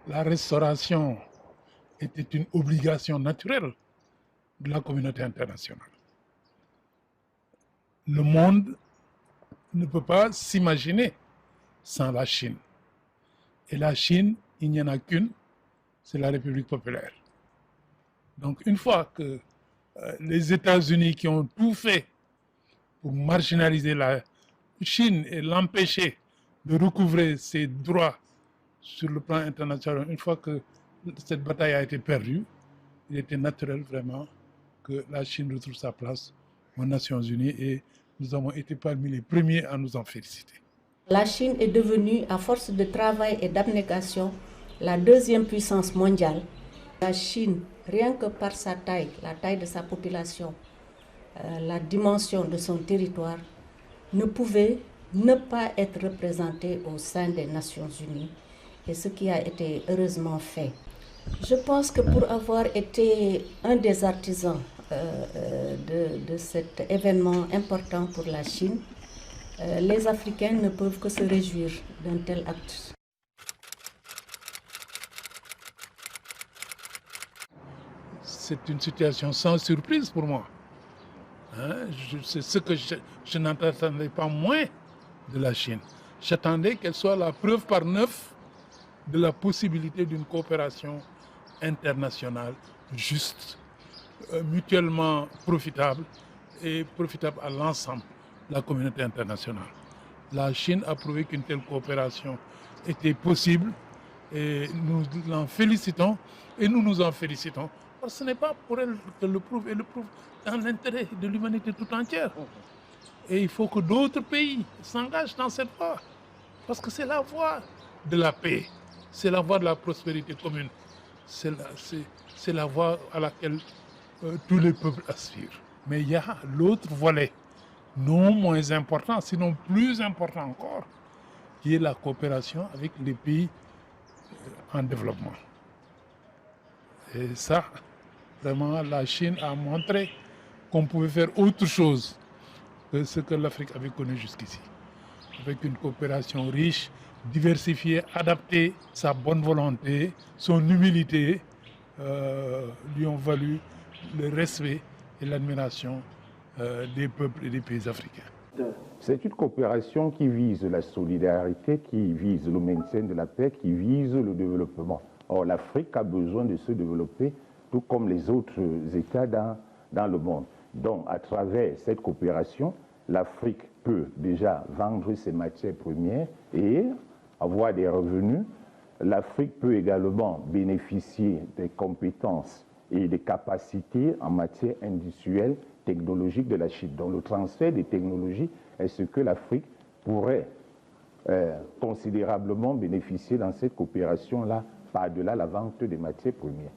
la restauration était une obligation naturelle de la communauté internationale. Le monde ne peut pas s'imaginer sans la Chine. Et la Chine, il n'y en a qu'une, c'est la République populaire. Donc une fois que les États-Unis qui ont tout fait pour marginaliser la Chine et l'empêcher de recouvrer ses droits sur le plan international, une fois que cette bataille a été perdue, il était naturel vraiment que la Chine retrouve sa place aux Nations Unies et nous avons été parmi les premiers à nous en féliciter. La Chine est devenue, à force de travail et d'abnégation, la deuxième puissance mondiale. La Chine, rien que par sa taille, la taille de sa population, la dimension de son territoire, ne pouvait ne pas être représentée au sein des Nations Unies, et ce qui a été heureusement fait. Je pense que pour avoir été un des artisans de cet événement important pour la Chine, les Africains ne peuvent que se réjouir d'un tel acte. C'est une situation sans surprise pour moi. C'est ce que je n'attendais pas moins de la Chine. J'attendais qu'elle soit la preuve par neuf de la possibilité d'une coopération internationale juste, mutuellement profitable et profitable à l'ensemble de la communauté internationale. La Chine a prouvé qu'une telle coopération était possible et nous l'en félicitons et nous nous en félicitons. Parce que ce n'est pas pour elle qu'elle le prouve, elle le prouve dans l'intérêt de l'humanité tout entière. Et il faut que d'autres pays s'engagent dans cette voie. Parce que c'est la voie de la paix, c'est la voie de la prospérité commune, c'est la voie à laquelle tous les peuples aspirent. Mais il y a l'autre volet, non moins important, sinon plus important encore, qui est la coopération avec les pays en développement. Et ça, vraiment, la Chine a montré qu'on pouvait faire autre chose que ce que l'Afrique avait connu jusqu'ici. Avec une coopération riche, diversifiée, adaptée, sa bonne volonté, son humilité lui ont valu le respect et l'admiration des peuples et des pays africains. C'est une coopération qui vise la solidarité, qui vise le maintien de la paix, qui vise le développement. Or, l'Afrique a besoin de se développer, tout comme les autres États dans le monde. Donc, à travers cette coopération, l'Afrique peut déjà vendre ses matières premières et avoir des revenus. L'Afrique peut également bénéficier des compétences et des capacités en matière industrielle, technologique de la Chine. Donc le transfert des technologies est ce que l'Afrique pourrait considérablement bénéficier dans cette coopération-là, par-delà la vente des matières premières.